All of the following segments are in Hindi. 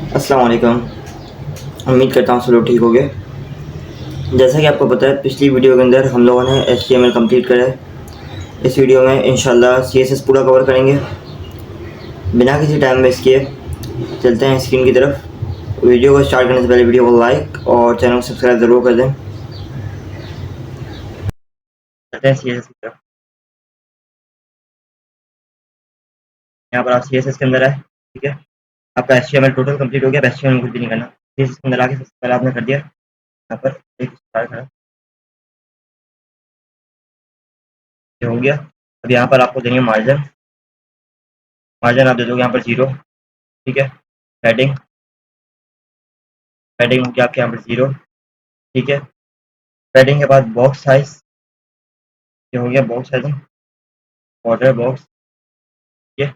अस्सलाम वालेकुम। उम्मीद करता हूँ सब लोग ठीक हो गए। जैसा कि आपको पता है, पिछली वीडियो के अंदर हम लोगों ने HTML कंप्लीट करा है। इस वीडियो में इंशाल्लाह CSS पूरा कवर करेंगे। बिना किसी टाइम वेस्ट किए चलते हैं स्क्रीन की तरफ। वीडियो को स्टार्ट करने से पहले वीडियो को लाइक और चैनल को सब्सक्राइब ज़रूर कर दें। चलते हैं CSS की तरफ। यहाँ पर आप CSS के अंदर है, ठीक है। आपका HTML टोटल कंप्लीट हो गया। अब HTML में कुछ भी नहीं करना। CSS के अंदर आके सबसे पहले आपने कर दिया यहाँ पर एक स्टार खड़ा, ये हो गया। अब यहाँ पर आपको देंगे मार्जिन। मार्जिन आप दे दोगे यहाँ पर 0, ठीक है। हेडिंग, हेडिंग हो गया आपके यहाँ पर 0, ठीक है। हेडिंग के बाद बॉक्स साइज, ये हो गया बॉक्स साइज, बॉर्डर बॉक्स, ठीक है।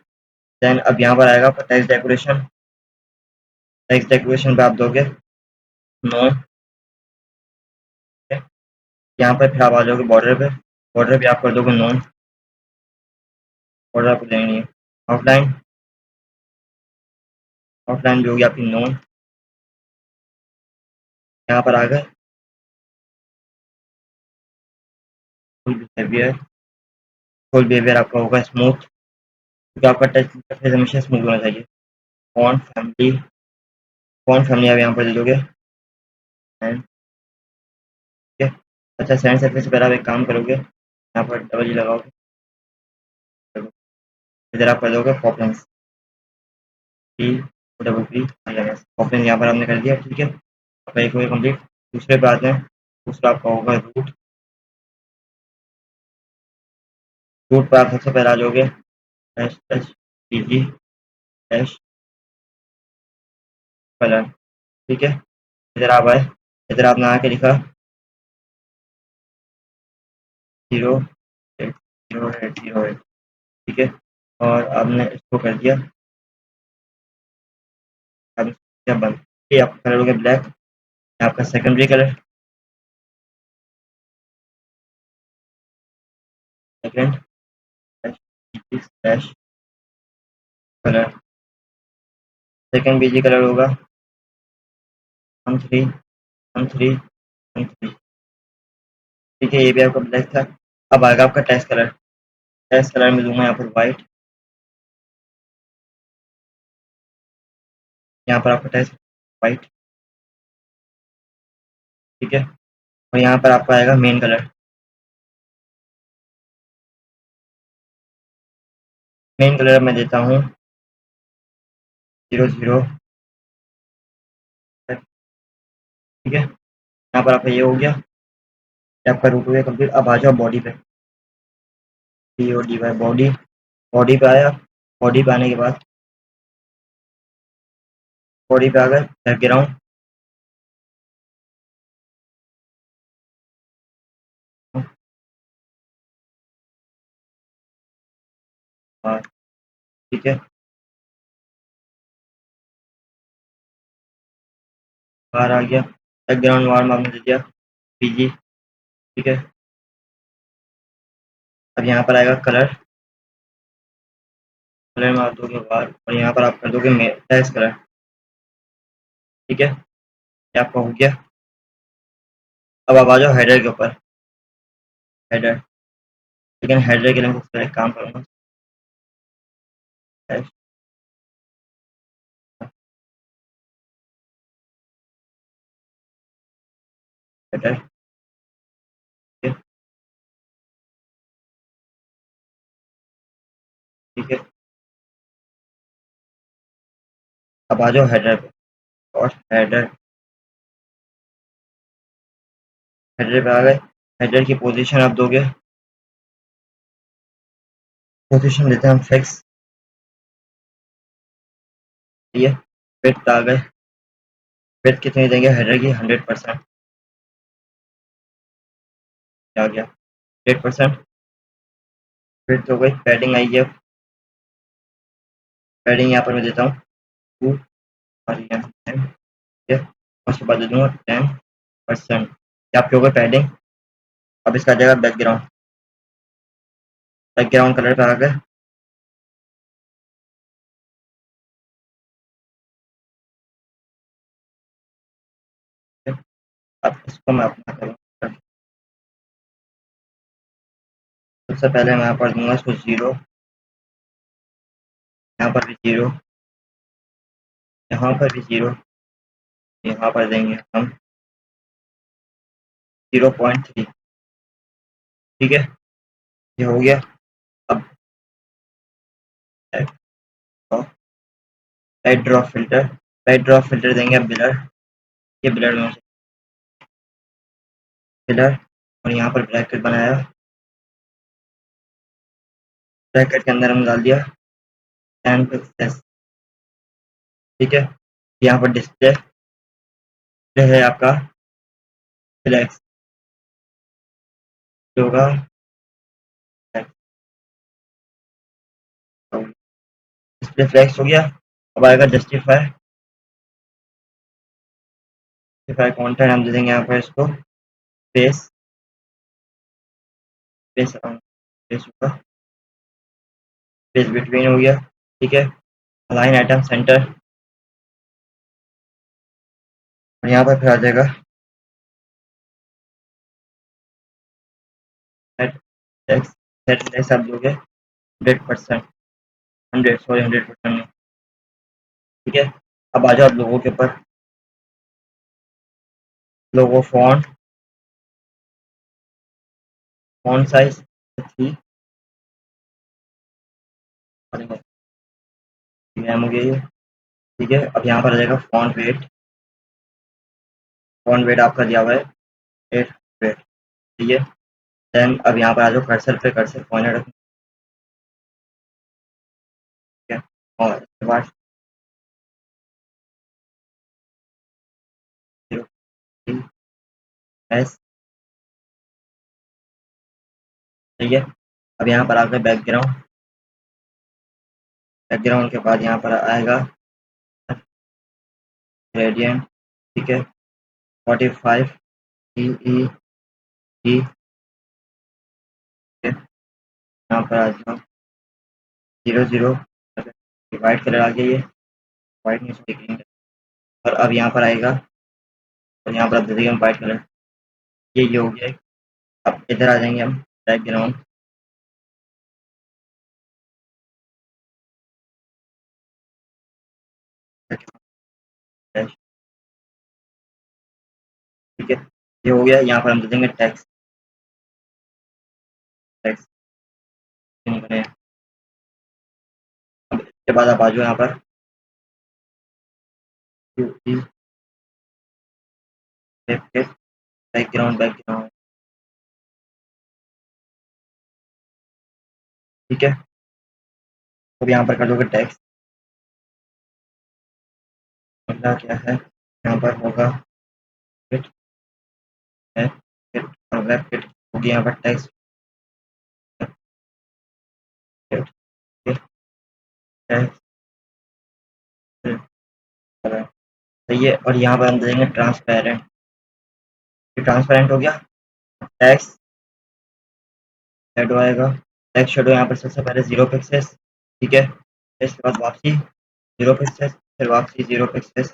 देन अब यहाँ पर आएगा आपका टेक्स्ट डेकोरेशन। टेक्स्ट डेकोरेशन पे आप दोगे नो, ठीक है। यहाँ पर फिर आप आ जाओगे बॉर्डर पे। बॉर्डर पे आप कर दोगे नो, बॉर्डर आपको देनी है। आउटलाइन, आउटलाइन भी होगी आपकी नो। यहाँ पर आ गए फुल बिहेवियर। फुल बिहेवियर आपका होगा स्मूथ, क्योंकि आपका टच इंटरफेस हमेशा स्मूथ होना चाहिए। फॉन्ट फैमिली, फॉन्ट फैमिली आप यहाँ पर दे दोगे एंड, ठीक है। अच्छा, सेंड सर्फेस से पहले आप एक काम करोगे, यहाँ पर डबल जी लगाओगे, इधर आप कर दोगे पॉपलेंस, टी डबल पी पॉपलेंस यहाँ पर आपने कर दिया, ठीक है। आपका एक हो गया कंप्लीट। दूसरे पे आते हैं। दूसरा आपका होगा रूट। रूट पर आप सबसे पहले आ जाओगे dash dash PG dash colour, ठीक है। इधर आप आए, इधर आपने आके लिखा 08008, ठीक है। और आपने इसको कर दिया, आपने किया बंद। ये आपका कलर हो गया ब्लैक। आपका secondary colour, second dash dash colour, second BG colour होगा 13 13 13, ठीक है। ये भी आपका ब्लैक था। अब आएगा आपका टेक्स्ट कलर। टेक्स्ट कलर में दूंगा यहाँ पर वाइट। यहाँ पर आपका टेक्स्ट वाइट, ठीक है। और यहाँ पर आपका आएगा मेन कलर। मेन कलर मैं देता हूँ 00, ठीक है। यहाँ पर आपका ये हो गया, ये आपका रूट हो गया कंप्लीट। अब आ जाओ बॉडी पे, BODY बॉडी। बॉडी पे आया, बॉडी पे आने के बाद बॉडी पे आ गए बैकग्राउंड, और ठीक है बाहर आ गया। बैकग्राउंड वार्म आपने दे दिया PG, ठीक है। अब यहाँ पर आएगा कलर। कलर में आप दोगे बाहर, और यहाँ पर आप कर दोगे टेक्स्ट कलर, ठीक है। ये आपका हो गया। अब आप आ जाओ हेडर के ऊपर, हेडर। लेकिन हेडर के लिए मैं सबसे पहले एक काम करूँगा, हेडर, ठीक है, ठीक है। अब आ जाओ हेडर पे, और हेडर, हेडर पे आ गए। हेडर की पोजीशन आप दोगे, पोजीशन देते हैं हम फिक्स, ठीक है। विड्थ आ गए, विड्थ कितनी देंगे हेडर की 100%, आ गया 100%। विड्थ हो गई। पैडिंग आई है, पैडिंग यहाँ पर मैं देता हूँ 2 और ये 10, ठीक है। उसके बाद दे दूंगा 10%। ये आपके हो गए पैडिंग। अब इसका आ जाएगा बैकग्राउंड। बैकग्राउंड कलर पे आ गए, अब इसको मैं अपना करूँगा। सबसे पहले मैं यहाँ पर दूंगा इसको 0, यहाँ पर भी 0, यहाँ पर भी 0, यहाँ पर देंगे हम 0.3। ठीक है, ये हो गया। अब लाइट ड्रॉप फिल्टर देंगे अब ब्लर, ये ब्लर में ब्लर, और यहाँ पर ब्रैकेट बनाया, ब्रैकेट के अंदर हम डाल दिया 10 पिक्सेल्स। ठीक है, यहाँ पर डिस्प्ले है आपका फ्लैक्स होगा, डिस्प्ले फ्लैक्स हो गया। अब आएगा जस्टिफाई, जस्टिफाई कंटेंट हम दे देंगे यहाँ पर इसको स्पेस, स्पेस स्पेस होगा, स्पेस बिटवीन हो गया। ठीक है, अलाइन आइटम सेंटर, और यहाँ पर फिर आ जाएगा सेट टेक्स्ट, सेट टेक्स्ट आप दोगे 100%, 100% में। ठीक है, अब आ जाओ आप लोगों के ऊपर, लोगो फॉन्ट साइज 3 हो गया ये। ठीक है, अब यहाँ पर आ जाएगा फॉन्ट वेट आपका दिया हुआ है 800। ठीक है, देन अब यहाँ पर आ जाओ कर्सर पे, कर्सर पॉइंटर रखना। ठीक है, और इसके बाद 03S। ठीक है, अब यहाँ पर आ गए बैकग्राउंड, बैकग्राउंड के बाद यहाँ पर आएगा ग्रेडियंट। ठीक है, 45 ई, यहाँ पर आ जाओ 00, वाइट कलर आ गया ये, वाइट नहीं ग्रीन, और अब यहाँ पर आएगा, और यहाँ पर आप दे देंगे वाइट कलर, ये हो गया। अब इधर आ जाएंगे हम बैकग्राउंड, ठीक है, ये हो गया। यहाँ पर हम दे देंगे टेक्स्ट, टेक्स्ट अब इसके बाद आप आ जाओ यहाँ पर बैकग्राउंड, बैकग्राउंड। ठीक है, अब यहाँ पर कर दोगे टेक्स्ट, अगला क्या है, यहाँ पर होगा फिट है, फिट और वेब फिट होगी, यहाँ पर टेक्स्ट फिट, सही है। और यहाँ पर हम दे देंगे ट्रांसपेरेंट, ट्रांसपेरेंट हो गया। टेक्स्ट शेडो आएगा, टेक्स्ट शेडो यहाँ पर सबसे पहले 0 पिक्सेस। ठीक है, इसके बाद वापसी 0 पिक्सेस, फिर वापसी 0 पिक्सेस,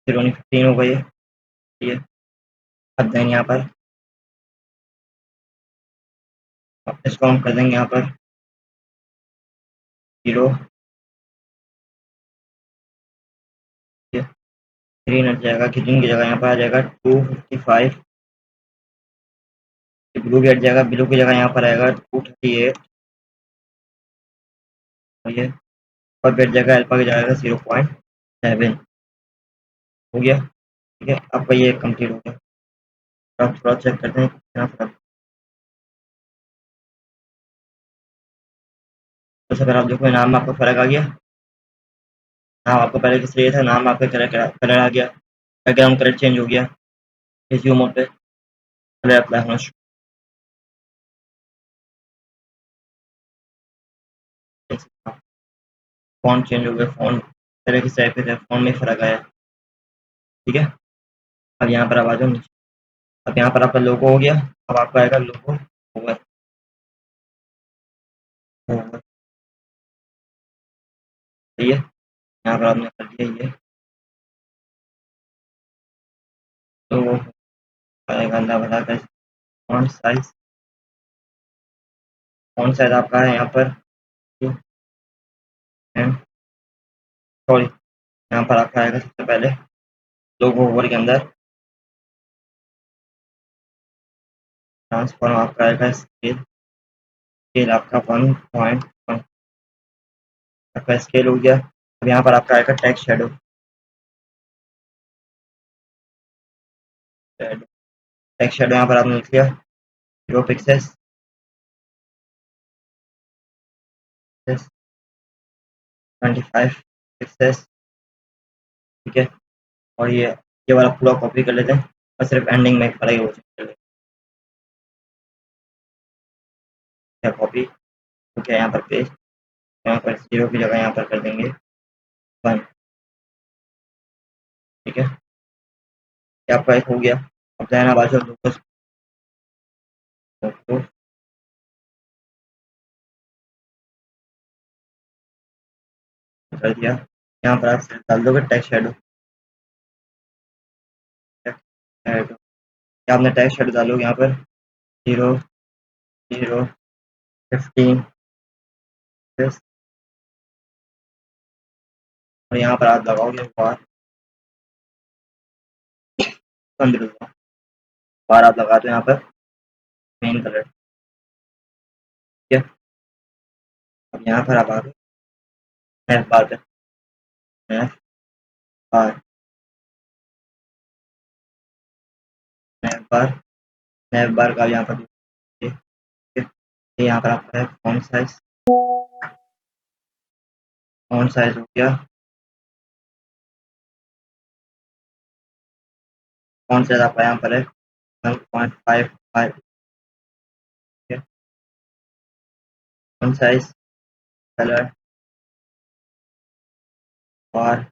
फिर 15 हो गई है। ठीक है, अब देंगे यहाँ पर, अब इसको हम कर देंगे यहाँ पर 0। ग्रीन हट जाएगा, ग्रीन की जगह यहाँ पर आ जाएगा 255, ब्लू की हट जाएगा, ब्लू की जगह यहाँ पर आएगा 238, और ये और बैठ जाएगा अल्फा की जगह 0.7 हो गया। ठीक है, आपका ये कंप्लीट हो गया। आप थोड़ा चेक करते हैं कितना फर्क। तो सर आप देखो नाम में आपका फ़र्क आ गया, नाम आपको पहले किस लिए था, नाम आपका कलर कलर आ गया, बैकग्राउंड कलर चेंज हो गया, इसी मोड पे कलर अप्लाई होना शुरू। फ़ॉन्ट चेंज हो गया, फ़ॉन्ट तरह की टाइप के फ़ॉन्ट में फ़र्क आया। ठीक है, अब यहाँ पर आप आ जाओ नीचे, अब यहाँ पर आपका लोगो हो गया, अब आपका आएगा लोगो ओवर, ओवर। सही है, यहाँ पर आपने कर दिया ये। तो वो आएगा अल्लाह भला कर। फॉन्ट साइज आपका है यहाँ पर एंड सॉरी, यहाँ पर आपका आएगा सबसे पहले लोगो ओवर के अंदर ट्रांसफॉर्म आपका आएगा स्केल। स्केल आपका 1.1 आपका स्केल हो गया। अब यहाँ पर आपका आएगा टेक्स्ट शेडो। टेक्स्ट शेडो यहाँ पर आपने लिख लिया 0 पिक्सेल्स 25 पिक्सेल्स, ठीक है। और ये वाला पूरा कॉपी कर लेते हैं और सिर्फ एंडिंग में पड़ेगा वो चेक कर लेते हैं। कॉपी हो गया यहाँ पर पेस्ट, यहाँ पर 0 की जगह यहाँ पर कर देंगे 1, ठीक है। ये आपका एक हो गया। अब जाना बाजू लोगो को कर दिया। यहाँ पर आप सिर्फ डाल दोगे टेक्स्ट शेडो। आपने टेक्स्ट शेडो डालोगे यहाँ पर 0 0 15 और यहाँ पर आप लगाओगे बार 15 बार आप लगा दो यहाँ पर मेन कलर, ठीक है। अब यहाँ पर आप आ गए नेक्स्ट बार पे, नेक्स्ट बार नेक्स्ट बार नेक्स्ट बार का यहाँ पर ये, यहाँ पर आपका है फॉन्ट साइज हो गया। फॉन्ट साइज आपका यहाँ पर है 1.55, ठीक है। फॉन्ट साइज कलर और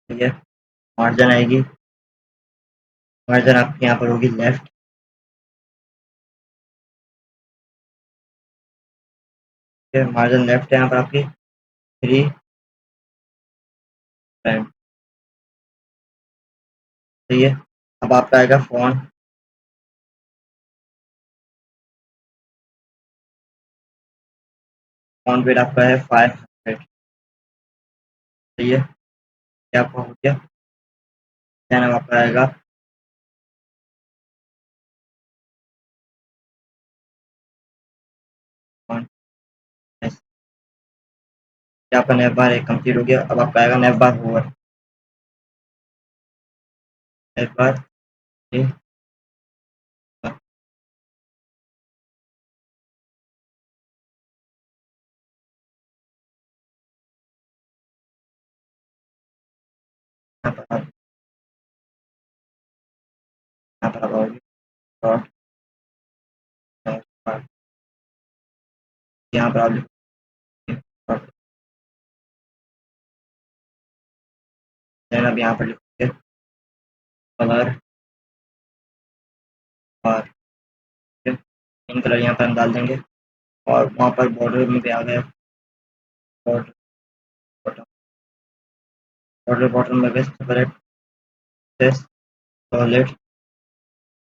ठीक है। मार्जिन आएगी, मार्जिन आपकी यहाँ पर होगी लेफ्ट, ठीक है। मार्जिन लेफ्ट है यहाँ पर आपकी 3 फ्रेंड, सही है। अब आपका आएगा फॉन्ट वेट आपका है 500, सही है। ये आपका हो गया। देन अब आपका आएगा फॉन्ट साइज। ये आपका नेव बार एक कंप्लीट हो गया। अब आपका आएगा नेव बार ओवर, नेव बार ये यहाँ पर आप यहाँ पर आप आओगे डॉट नेव बार, यहाँ पर आप लिखोगे डॉट, देन अब यहाँ पर लिखोगे कलर बार, ठीक है। इन कलर यहाँ पर हम डाल देंगे और वहाँ पर बॉर्डर में भी आ गया बॉर्डर बॉटम, बॉर्डर बॉटम में गए सबसे पहले टेक्स्ट सॉलिड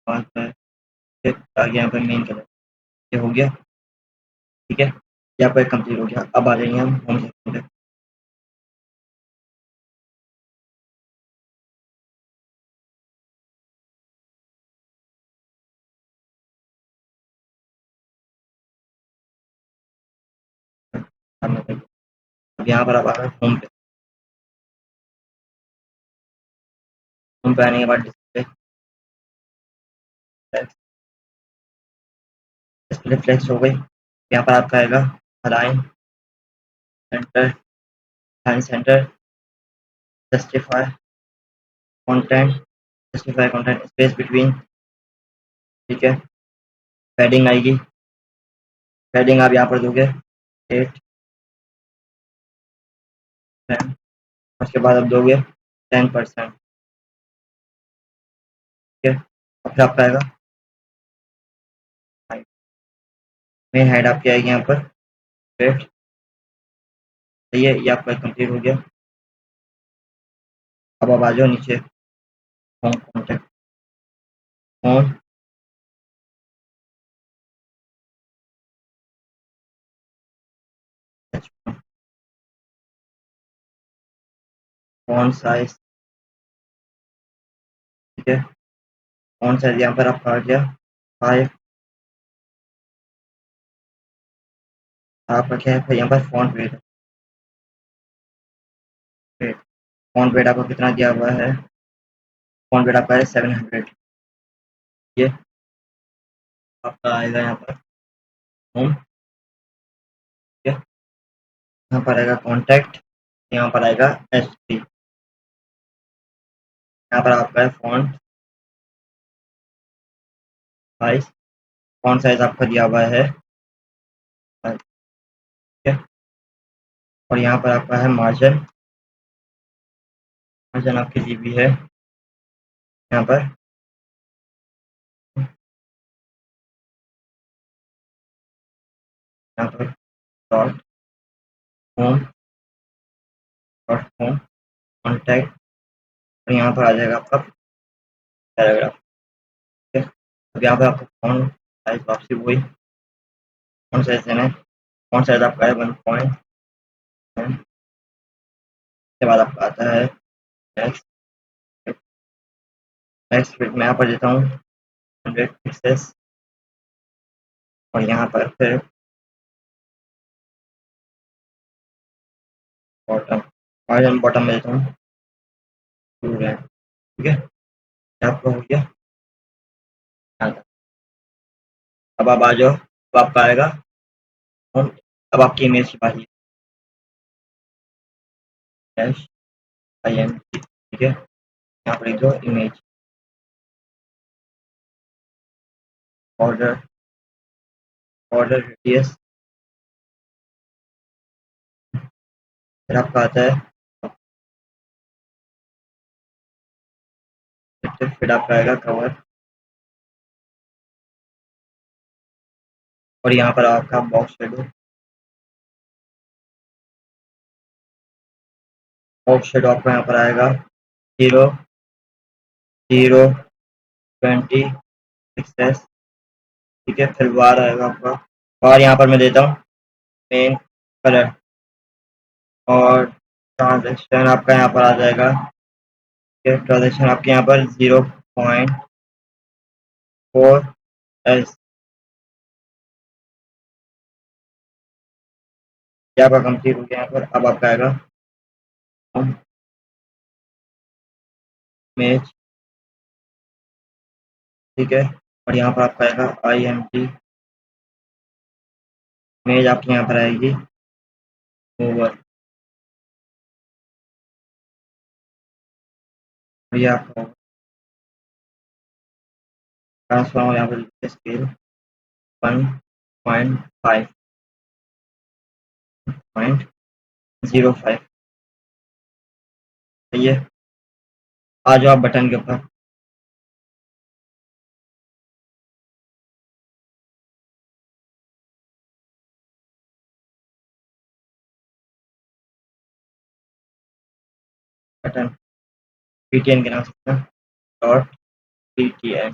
और फिर आगे यहाँ पर मेन कलर, ये हो गया, ठीक है। ये आपका कंप्लीट हो गया। अब आ जाएंगे हम होम सेक्शन पे। अब यहाँ पर आप आ गए होम पे। होम पे आने के बाद डिस्प्ले डिस्प्ले फ्लेक्स हो गई। यहाँ पर आपका आएगा align centre, align centre, justify content, justify content space between, ठीक है। पैडिंग आएगी, पैडिंग आप यहाँ पर दोगे 8 10, उसके बाद आप दोगे 10%, ठीक है। और फिर आपका आएगा मेन हेड आपकी आएगी यहाँ पर रेट, सही है। ये आपका कंप्लीट हो गया। अब आप आ जाओ नीचे, home contact, home, font size, ठीक है, फ़ॉन्ट साइज़ यहाँ पर आपका आ गया 5, आपका क्या है फिर यहाँ पर फ़ॉन्ट वेट, फ़ॉन्ट वेट आपको कितना दिया हुआ है? फ़ॉन्ट वेट आपका है 700, ये आपका आएगा यहाँ पर होम, ठीक है, यहाँ पर आएगा कॉन्टैक्ट, यहाँ पर आएगा एचटी, यहाँ पर आपका है फ़ॉन्ट साइज़, फ़ॉन्ट साइज़ आपका दिया हुआ है 5, ठीक है, और यहाँ पर आपका है मार्जिन, मार्जिन आपकी दी हुई है यहाँ पर, यहाँ पर dot home, dot home, contact, और यहाँ पर आ जाएगा आपका पैराग्राफ, ठीक है, अब यहाँ पर आपका फ़ॉन्ट साइज़ वापसी वही, फ़ॉन्ट साइज़ देना है, फ़ॉन्ट साइज़ आपका है 1.1, उसके बाद आपका आता है टेक्स्ट, टेक्स्ट फिट मैं यहाँ पर देता हूँ 100 पिक्सेल्स, और यहाँ पर फिर बॉटम, मार्जिन बॉटम में देता हूँ 2 रैंक, ठीक है, ये आपका हो गया। हाँ, अब आप आ जाओ, अब आपका आएगा होम, अब आपकी इमेज की बारी है, डैश IMG, ठीक है, यहाँ पर लिख दो इमेज, बॉर्डर, बॉर्डर रेडियस, फिर आपका आता है, फिर आपका आएगा कवर, और यहाँ पर आपका बॉक्स शेडो आपका यहाँ पर आएगा 0, 0, 20 पिक्सेल्स, ठीक है, फिर बार आएगा आपका, बार यहाँ पर मैं देता हूँ मेन कलर, और ट्रांजेक्शन आपका यहाँ पर आ जाएगा, ठीक है, ट्रांजेक्शन आपके यहाँ पर 0.4 एस, ये आपका कंप्लीट हो गया यहाँ पर, अब आपका आएगा इमेज, ठीक है, और यहाँ पर आपका आएगा IMG, इमेज आपकी यहाँ पर आएगी ओवर, ये आपका ट्रांसफॉर्म यहाँ पर स्केल 1.5.05, सही है, आ जाओ आप बटन के ऊपर, बटन PTN के नाम से डॉट PTN,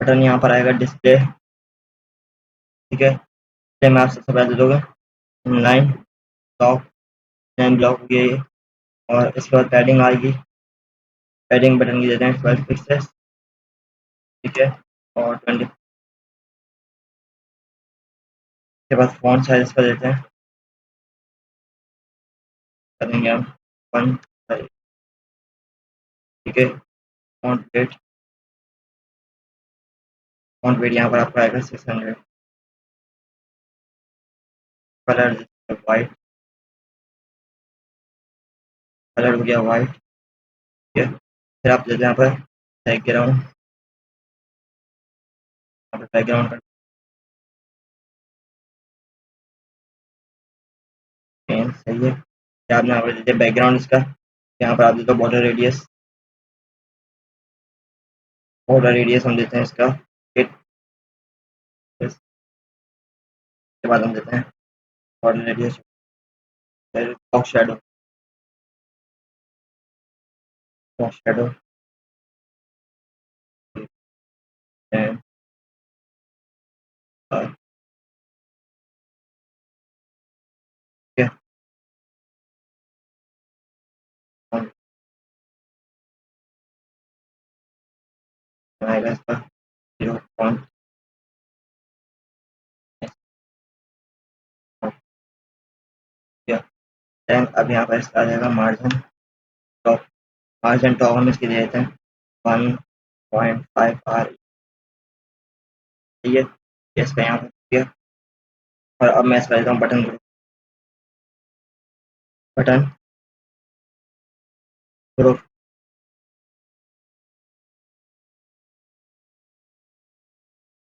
बटन यहाँ पर आएगा डिस्प्ले, ठीक है, डिस्प्ले में आप सबसे पहले दोगे लाइन ब्लॉक, लाइन ब्लॉक ये, और इसके बाद पैडिंग आएगी, पैडिंग बटन की देते हैं 12 पिक्सेल्स, ठीक है, और 20 के बाद फ़ॉन्ट साइज इसका देते हैं, करेंगे हम 1 साइज, ठीक है, फ़ॉन्ट वेट यहाँ पर आपका आएगा 600, कलर वाइट, कलर हो गया वाइट, ठीक है, फिर आप देते हैं यहाँ पर बैकग्राउंड, यहाँ पर बैकग्राउंड सही है, फिर आपने यहाँ पर दे दिया बैकग्राउंड इसका, यहाँ पर आप देते हो बॉर्डर रेडियस हम देते हैं इसका 8, इसके बाद हम देते हैं border radius box shadow, shadow and ठीक है, और आएगा इसका 0.5 देन अब यहाँ पर इसका आ जाएगा मार्जिन टॉप। मार्जिन टॉप हम इसकी दे देते हैं 1.5 आर। ये इसका यहाँ पर किया। और अब मैं इसका देता हूँ button group. Button group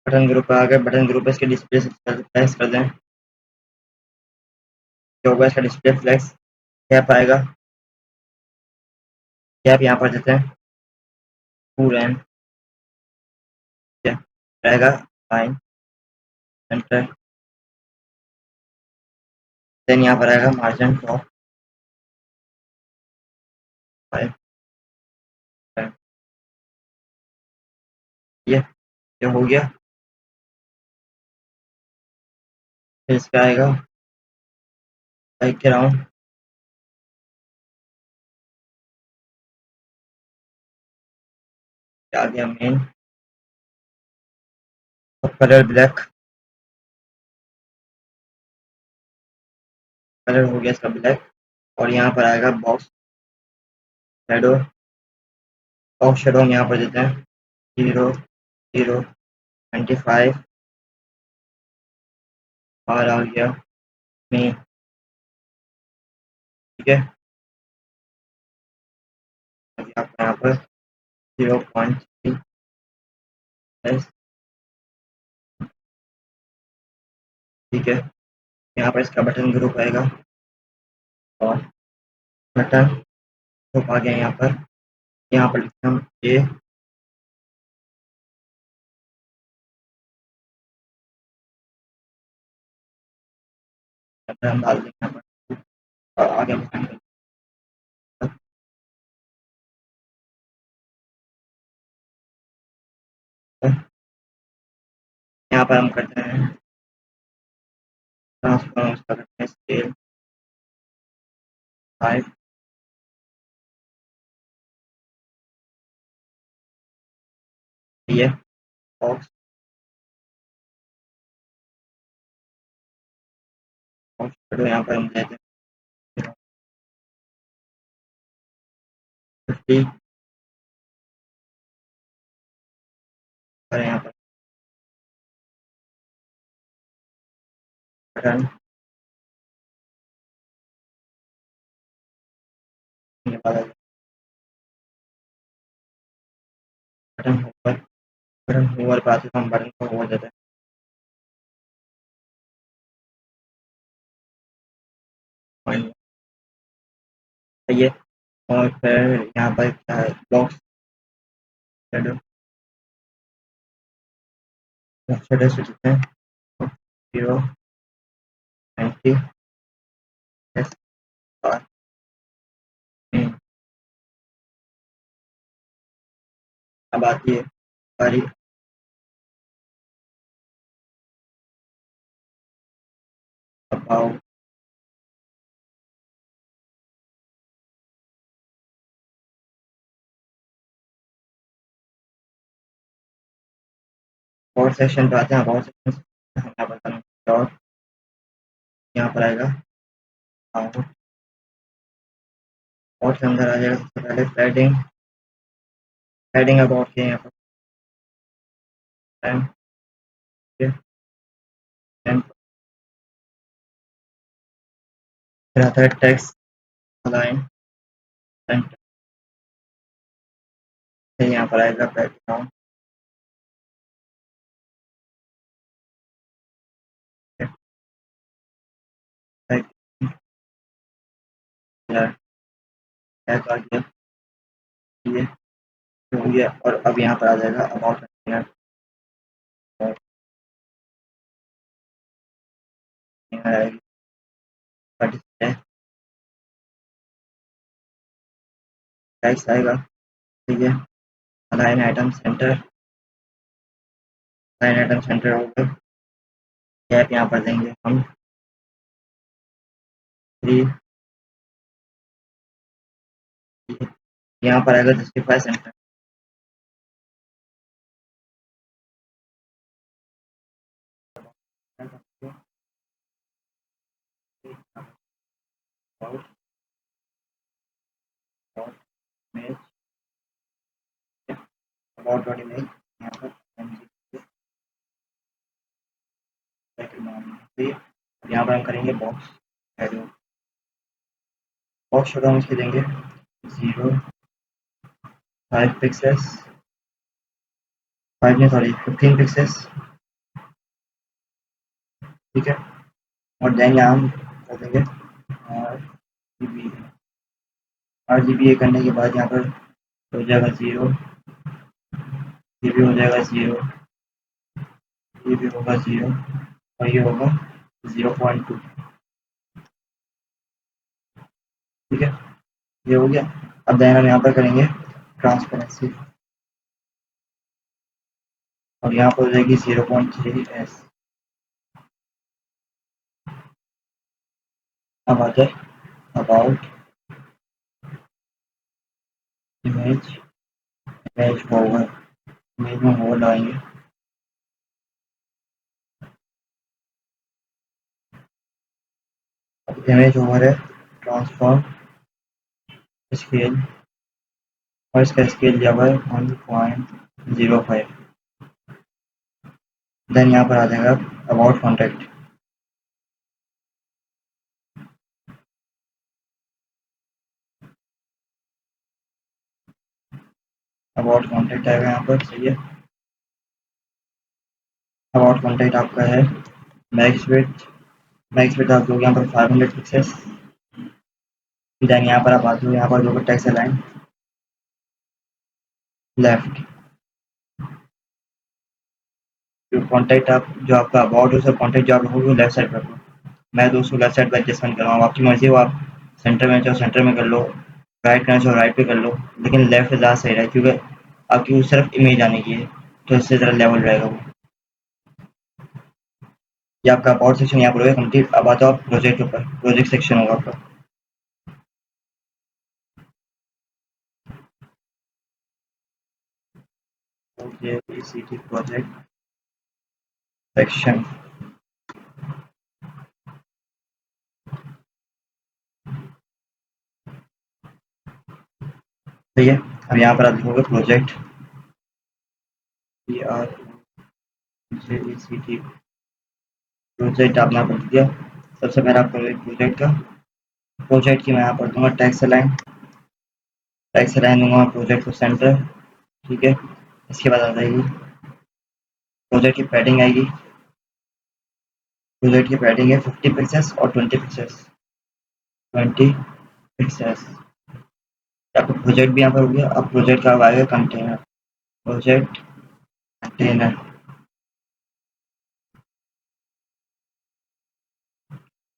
button group पे आ गए। बटन ग्रुप पे इसके डिस्प्ले से फ्लैश कर दें। जो होगा इसका डिस्प्ले फ्लैश कैप आएगा। कैप यहाँ पर देते हैं पूरा रहेगा लाइन सेंटर। देन यहाँ पर आएगा मार्जिन टॉप 5। ये हो गया। फिर इसका आएगा लाइक के राउंड। आ गया मेन कलर ब्लैक। कलर हो गया इसका ब्लैक। और यहाँ पर आएगा बॉक्स शेडो। बॉक्स शेडो हम यहाँ पर देते हैं 0.025 और आ गया मेन। ठीक है, अभी आपको यहाँ पर 0.3 ठीक है। यहाँ पर इसका बटन ग्रुप आएगा और बटन ग्रुप आ गया यहाँ पर। यहाँ पर लिखते हैं हम ए हम डाल देंगे यहाँ पर। और आगे बटन यहाँ पर हम करते हैं ट्रांसफॉर्म उसका करते हैं स्केल 5। ये बॉक्स बॉक्स शेडो यहाँ पर हम देते हैं 50 और यहाँ पर button button hover. Button hover पे आते तो हम बटन को होवर देते हैं ये। और फिर यहाँ पर क्या है बॉक्स शेडो। बॉक्स शेडो से देते हैं 0.90 एस आर। अब आती है हमारी अबाउट। अबाउट सेक्शन पे आते हैं। अबाउट सेक्शन हम यहाँ पर डॉट यहाँ पर आएगा अबाउट। अबाउट के अंदर आ जाएगा सबसे पहले पैडिंग। पैडिंग अबाउट के यहाँ पर टाइम फिर आता है टेक्स्ट अलाइन सेंटर। यहाँ पर आएगा बैकग्राउंड टैग आ गया ये हो गया। और अब यहाँ पर आ जाएगा अबाउट टेक्स्ट आएगा। ठीक है। Align item centre, align item centre हो गया। गैप यहाँ पर देंगे हम 3। यहाँ पर आएगा जस्टिफाई सेंटर, अबाउट बॉडी में यहाँ पर यहाँ पर हम करेंगे बॉक्स शेडो, बॉक्स शेडो हम इसके देंगे 0.5 पिक्सेल्स, 5 नहीं सॉरी 15 पिक्सेल्स। ठीक है। और देन यहाँ हम कर देंगे RGB करने के बाद यहाँ पर हो जाएगा 0, ये भी हो जाएगा 0, ये भी होगा 0 और ये होगा 0.2। ठीक है, ये हो गया। अब देन हम यहाँ पर करेंगे ट्रांसपेरेंसी और यहाँ पर हो जाएगी 0.3s। अब आ जाए about image, image over, image में ओवर लगाएंगे। अब इमेज ओवर है ट्रांसफॉर्म स्केल और इसका स्केल दिया हुआ है 1.05। देन यहाँ पर आ जाएगा अबाउट कॉन्टैक्ट, अबाउट कॉन्टैक्ट आएगा यहाँ पर। सही है। अबाउट कॉन्टैक्ट आपका है मैक्स विड्थ, मैक्स विड्थ आप दोगे यहाँ पर 500 पिक्सेल्स। देन यहाँ पर आप आते हो, यहाँ पर दोगे टेक्स्ट अलाइन लेफ्ट, जो कॉन्टैक्ट आप जो आपका अबाउट है उसका कॉन्टैक्ट जो आप रखोगे वो लेफ्ट साइड पर रखो। मैं दोस्तों लेफ्ट साइड पर एडजस्टमेंट कर रहा हूँ, आपकी मर्जी हो, आप सेंटर में चाहो सेंटर में कर लो, राइट करना चाहो राइट पे कर लो, लेकिन लेफ्ट ज़्यादा सही रहे क्योंकि आपकी उस तरफ इमेज आने की है तो इससे ज़रा लेवल रहेगा वो। ये आपका अबाउट सेक्शन यहाँ पर हो गया कंप्लीट। अब आता हो आप प्रोजेक्ट के ऊपर, प्रोजेक्ट सेक्शन होगा आपका। प्रोजेक्ट सेक्शन, ठीक है। अब यहाँ पर आप लिखोगे प्रोजेक्ट प्रोजेक्ट आपने यहाँ पर दिया। सबसे पहले आप करोगे प्रोजेक्ट का, प्रोजेक्ट की मैं यहाँ पर दूंगा टेक्स्ट लाइन, टेक्स्ट लाइन दूंगा प्रोजेक्ट को सेंटर। ठीक है। इसके बाद आ जाएगी प्रोजेक्ट की पैडिंग आएगी, प्रोजेक्ट की पैडिंग है 50 पिक्सेल्स और 20 पिक्सेल्स, 20 पिक्सेल्स। आपका प्रोजेक्ट भी यहाँ पर हो गया। अब प्रोजेक्ट का आएगा container, project container,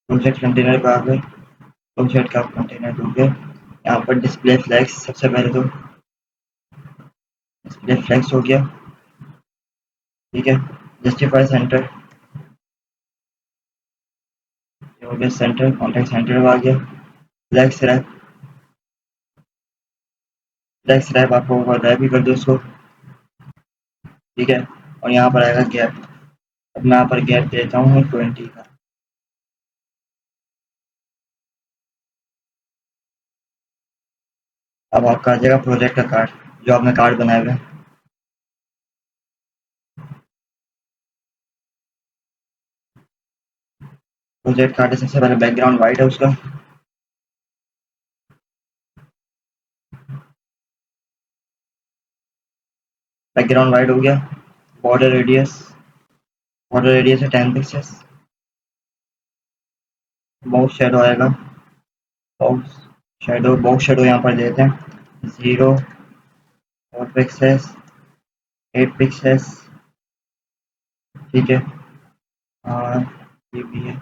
project container पर आ गए, प्रोजेक्ट का कंटेनर हो गया। यहाँ पर डिस्प्ले फ्लैग्स, सबसे पहले तो डिस्प्ले फ्लैग्स हो गया। ठीक है। जस्टिफाई सेंटर हो गया, सेंटर कॉन्टेक्ट सेंटर आ गया। फ्लैग्स रैप, फ्लैग्स रैप आपको रैप भी कर दो उसको। ठीक है। और यहाँ पर आएगा गैप, अब मैं यहाँ पर गैप देता हूँ 20 का। अब आपका आ जाएगा प्रोजेक्ट का कार्ड, जो आपने कार्ड बनाए हुए हैं। प्रोजेक्ट कार्ड है, सबसे पहले बैकग्राउंड वाइट है उसका, बैकग्राउंड वाइट हो गया। बॉर्डर रेडियस, बॉर्डर रेडियस है 10 पिक्सेल्स। बॉक्स शेडो आएगा, बॉक्स शेडो यहाँ पर देते हैं 0.4 पिक्सेल्स, 8 पिक्सेल्स। ठीक है। और ये भी है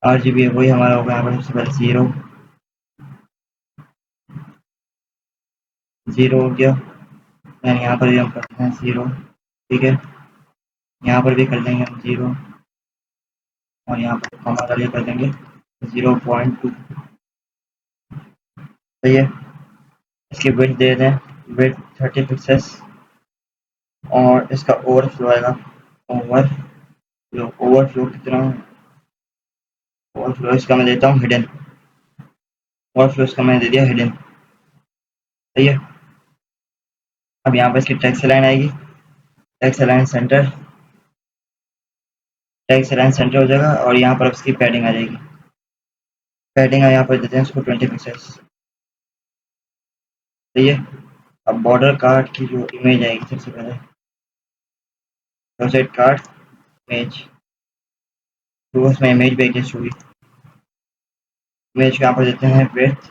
RGB है, वही हमारा होगा यहाँ पर सबसे पहले 0 हो गया। देन यहाँ पर भी हम करते हैं 0, ठीक है। यहाँ पर भी कर देंगे हम 0 और यहाँ पर कॉमा डालिए कर देंगे 0.2, सही है। इसकी विड्थ दे दें, विड्थ 30 पिक्सेस और इसका ओवरफ्लो आएगा, ओवरफ्लो कितना, ओवरफ्लो इसका मैं देता हूँ हिडन, ओवरफ्लो इसका मैंने दे दिया हिडन, सही है। अब यहाँ पर इसकी टेक्स्ट लाइन आएगी, text line centre, text line centre हो जाएगा और यहाँ पर इसकी पैडिंग आ जाएगी, पैडिंग यहाँ पर देते हैं उसको 20 पिक्सेस, सही है। अब बॉर्डर कार्ड की जो इमेज आएगी सबसे पहले, प्रोजेक्ट कार्ड इमेज, तो उसमें इमेज भी एडजस्ट होगी। इमेज को यहाँ पर देते हैं विड्थ,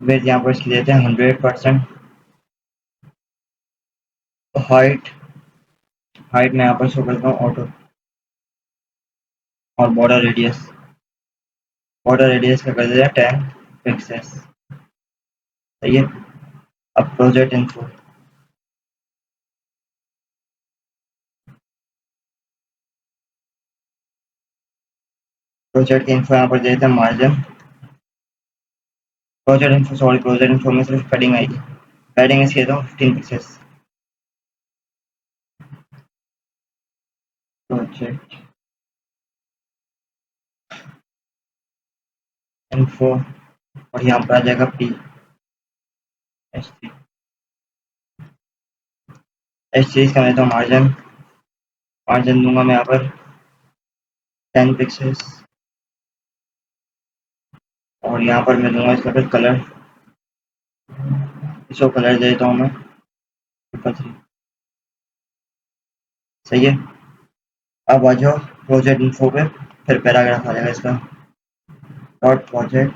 विड्थ यहाँ पर इसकी देते हैं 100%, हाइट, हाइट में यहाँ पर शो करता हूँ ऑटो, और बॉर्डर रेडियस का कर देते हैं 10 पिक्सेस, सही है। अब प्रोजेक्ट इन्फो, प्रोजेक्ट इन्फो यहाँ पर देते हैं मार्जिन, प्रोजेक्ट इन्फो में सिर्फ पैडिंग आएगी, पैडिंग इसकी देता हूँ 15 पिक्सेस, प्रोजेक्ट इन्फो और यहाँ पर आ जाएगा PHP, इस चीज़ का मैं देता हूँ मार्जिन, मार्जिन दूंगा मैं यहाँ पर 10 पिक्सेस और यहाँ पर मैं दूंगा इसका फिर कलर, इसको कलर दे देता हूँ मैं 3, सही है। अब आ जाओ प्रोजेक्ट इन्फो पे, फिर पैराग्राफ आ जाएगा इसका, डॉट प्रोजेक्ट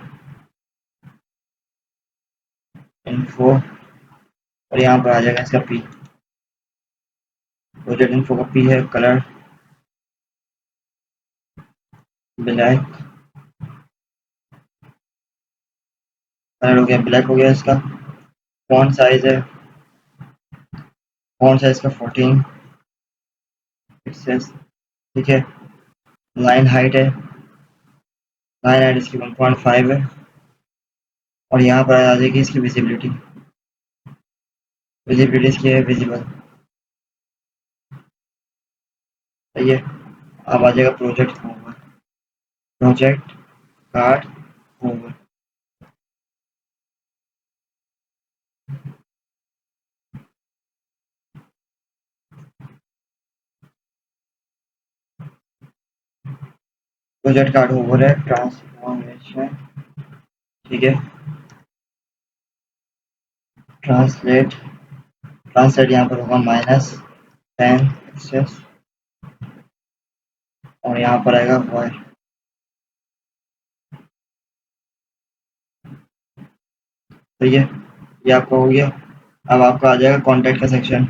इन्फो और यहाँ पर आ जाएगा इसका P, प्रोजेक्ट इन्फो का P है कलर ब्लैक, कलर हो गया ब्लैक हो गया इसका। फॉन्ट साइज है, फॉन्ट साइज का 14 पिक्सेस, ठीक है। लाइन हाइट है, लाइन हाइट इसकी 1.5 है और यहाँ पर आ जाएगी इसकी विजिबिलिटी, विजिबिलिटी इसकी है विजिबल, सही है। अब आ जाएगा project hover, project card hover, project card hover है ट्रांसफॉर्मेशन, ठीक है। ट्रांसलेट, ट्रांसलेट यहाँ पर होगा -10 पिक्सेस और यहाँ पर आएगा वायर, सही है। ये आपका हो गया। अब आपका आ जाएगा कॉन्टैक्ट का सेक्शन,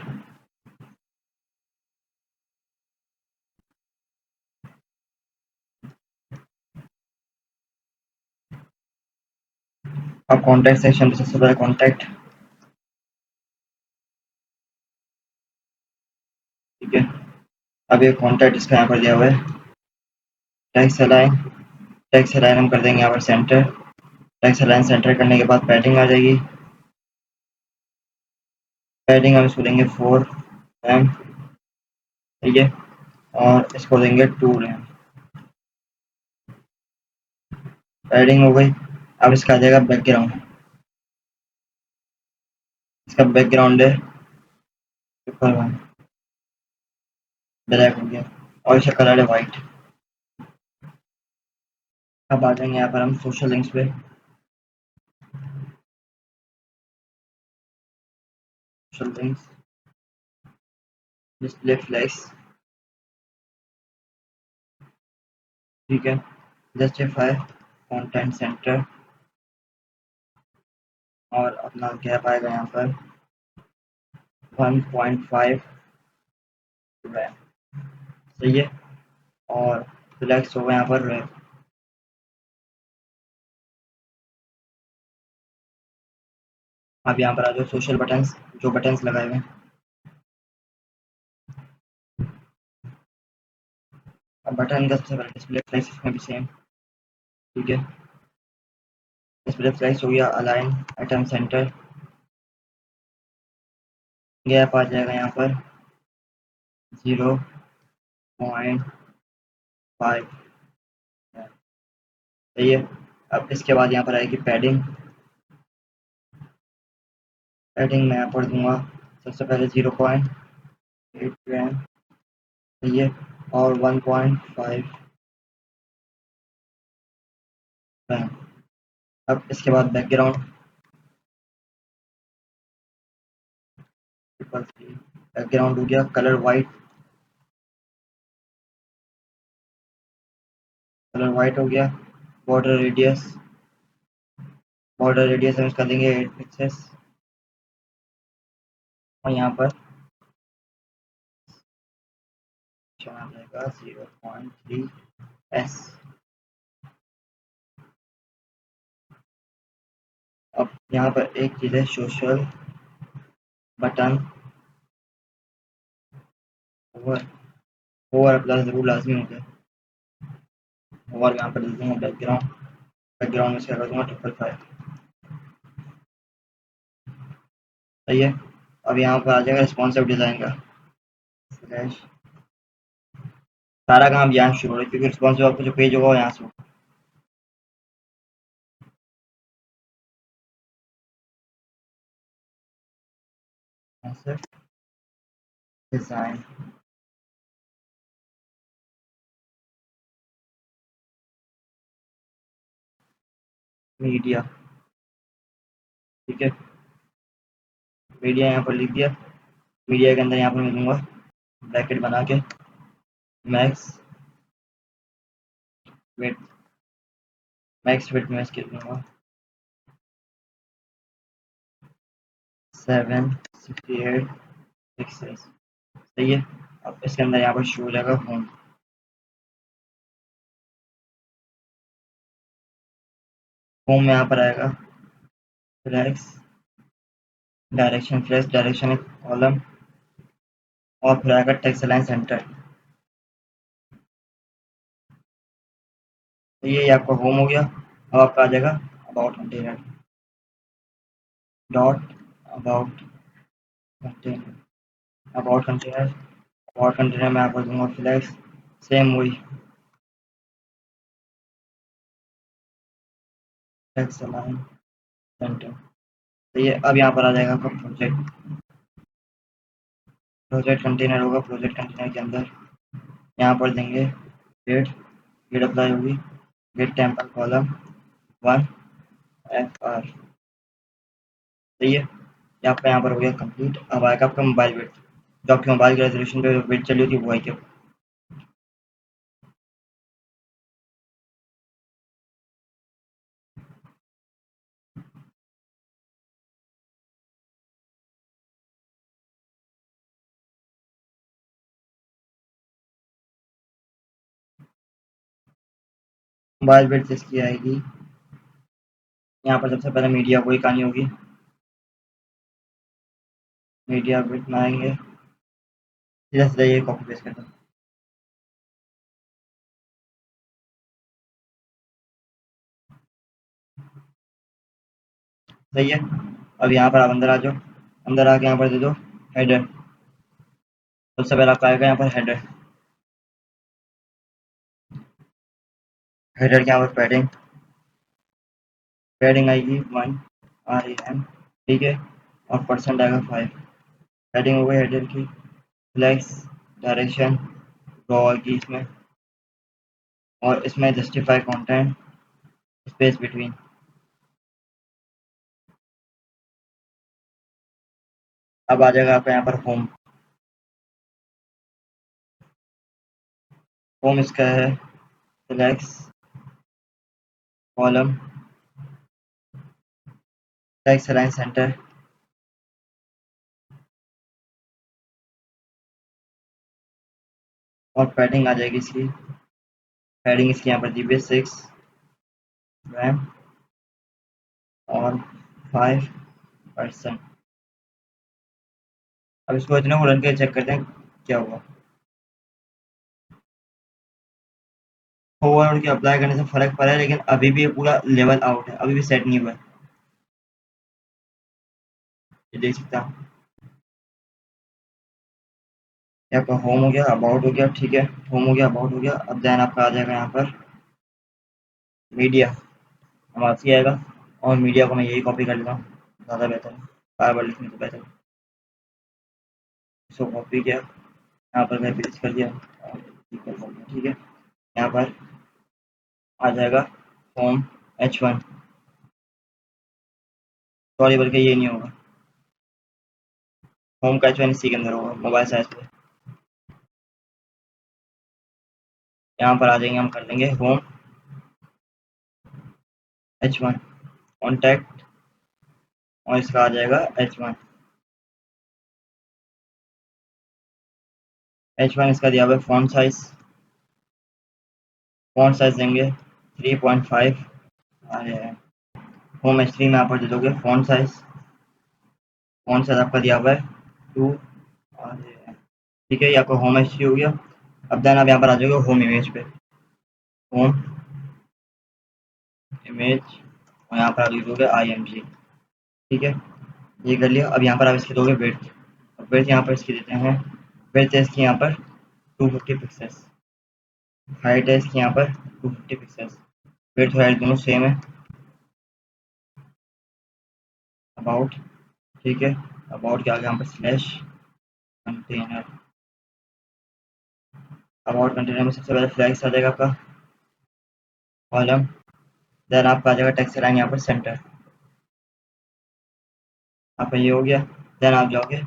अब कॉन्टैक्ट सेक्शन में सबसे पहले कॉन्टैक्ट, ठीक है। अब ये कॉन्टैक्ट इसका यहाँ पर दिया हुआ है, टेक्स्ट अलाइन, टेक्स्ट अलाइन हम कर देंगे यहाँ पर सेंटर, टेक्स्ट अलाइन सेंटर करने के बाद पैडिंग आ जाएगी, पैडिंग हम इसको देंगे 4 रैम, ठीक है। और इसको देंगे 2 रैम, पैडिंग हो गई। अब इसका आ जाएगा बैकग्राउंड, इसका बैकग्राउंड है ट्रिपल 1, ब्लैक हो गया और इसका कलर है वाइट। अब आ जाएंगे यहाँ पर हम सोशल लिंक्स पे, सोशल लिंक्स, डिस्प्ले फ्लैक्स, ठीक है। जस्टिफाई कंटेंट सेंटर और अपना गैप आएगा यहाँ पर 1.5 रैम, सही है। और फ्लैक्स होगा यहाँ पर रैम, अब यहाँ पर आ जाओ सोशल बटन्स, जो बटन्स लगाए हुए हैं। अब बटन का सबसे पहले डिस्प्ले फ्लेक्स, इसमें भी सेम, ठीक है। डिस्प्ले फ्लेक्स हो गया, अलाइन एटम सेंटर, गैप आ जाएगा यहाँ पर 0.5, सही है। अब इसके बाद यहाँ पर आएगी पैडिंग। पैडिंग मैं यहाँ पर दूंगा सबसे पहले 0.8 ग्राम, सही है, और 1.5 ग्राम। अब इसके बाद बैकग्राउंड, बैकग्राउंड हो गया कलर वाइट, कलर वाइट हो गया। बॉर्डर रेडियस, बॉर्डर रेडियस हम इसका देंगे 8 पिक्सेस, और यहाँ पर चला जाएगा 0.3 एस। अब यहाँ पर एक चीज़ है, social button over, over plus जरूर लाजमी होता है। और यहाँ पर दे दूँगा बैकग्राउंड, बैकग्राउंड में इसका कर दूँगा 555, सही है। अब यहाँ पर आ जाएगा रिस्पॉन्सिव डिज़ाइन का स्लैश, सारा काम यहाँ से शुरू हो रहा है क्योंकि रिस्पॉन्सिव आपको जो पेज होगा वो यहाँ से होगा। यहाँ से डिज़ाइन, मीडिया, ठीक है। मीडिया यहाँ पर लिख दिया। मीडिया के अंदर यहाँ पर मैं दूंगा ब्रैकेट बना के मैक्स विड्थ, मैक्स विड्थ में इसके दूंगा 768 पिक्सेल्स, सही है। अब इसके अंदर यहाँ पर शो हो जाएगा होम, होम में यहाँ पर आएगा फ्लैक्स डायरेक्शन, फ्लैक्स डायरेक्शन एक कॉलम, और फिर आएगा टेक्स्ट अलाइन सेंटर। तो ये आपका होम हो गया। अब आपका आ जाएगा about container, dot about container, about container, about container में आपको दूंगा फ्लैक्स, सेम वही टेक्स्ट अलाइन सेंटर, तो ये अब यहाँ पर आ जाएगा आपका प्रोजेक्ट, प्रोजेक्ट कंटेनर होगा। प्रोजेक्ट कंटेनर के अंदर यहाँ पर देंगे गेट, गेट अप्लाई होगी, grid template column 1 F R, सही है। ये आपका यहाँ पर हो गया कंप्लीट। अब आएगा आपका मोबाइल वेट, जो आपके मोबाइल के रेजोल्यूशन पे वेट चली होती है वो आएगी। मोबाइल वेट जिसकी आएगी यहाँ पर सबसे पहले मीडिया वही कहानी होगी, मीडिया वेट में आएंगे, सीधा सीधा ये कॉपी पेस्ट कर दो, सही है। अब यहाँ पर आप अंदर आ जाओ, अंदर आके यहाँ पर दे दो हेडर, सबसे पहले आपका आएगा यहाँ पर हेडर, हेडर के यहाँ पर पैडिंग, पैडिंग आएगी 1 RAM, ठीक है, और परसेंट आएगा 5, पैडिंग हो गई हेडर की। फ्लैक्स डायरेक्शन ड्रॉ आएगी इसमें, और इसमें जस्टिफाई कंटेंट स्पेस बिटवीन। अब आ जाएगा आपका यहाँ पर होम, होम इसका है flex column flex align centre, और पैडिंग आ जाएगी इसकी, पैडिंग इसकी यहाँ पर दी हुई है 6 रैम और 5 परसेंट। अब इसको इतने को रन के चेक करते हैं क्या हुआ। ओवरऑल की अप्लाई करने से फ़र्क पड़ा है, लेकिन अभी भी ये पूरा लेवल आउट है, अभी भी सेट नहीं हुआ है। ये देख सकते हैं आप। ये आपका होम हो गया, अबाउट हो गया, ठीक है, होम हो गया, अबाउट हो गया। अब देन आपका आ जाएगा यहाँ पर मीडिया, हमारा आएगा, और मीडिया को मैं यही कॉपी कर लेता हूँ, ज़्यादा बेहतर है, बार बार लिखने से बेहतर। इसको कॉपी किया, यहाँ पर मैं पेस्ट कर दिया और ठीक है। यहाँ पर आ जाएगा होम H1, सॉरी बल्कि ये नहीं होगा, होम का H1 इसी के अंदर होगा, मोबाइल साइज पे। यहाँ पर आ जाएंगे, हम कर देंगे होम H1 कॉन्टैक्ट, और इसका आ जाएगा H1। H1 इसका दिया हुआ है फ़ॉन्ट साइज़ देंगे 3.5। अरे होम H3 में आप पर दे दोगे फ़ॉन्ट साइज़ आपका दिया हुआ है 2। अरे ठीक है, ये आपका होम H3 हो गया। अब देन आप यहाँ पर आ जाओगे होम इमेज पे, होम इमेज, और यहाँ पर आप लिख दोगे IMG, ठीक है, ये कर लिया। अब यहाँ पर आप इसकी दोगे विड्थ, विड्थ यहाँ पर इसकी देते हैं, विड्थ है इसकी यहाँ पर 250 पिक्सेल्स, हाइट है इसकी यहाँ पर 250 पिक्सेल्स, विड्थ और हाइट दोनों सेम है। अबाउट, ठीक है, अबाउट के आगे यहाँ पर स्लैश कंटेनर, अबाउट कंटेनर में सबसे पहले फ्लैग्स आ जाएगा आपका कॉलम, देन आपका आ जाएगा टेक्स्ट लाइन यहाँ पर सेंटर, आपका ये हो गया। देन आप जाओगे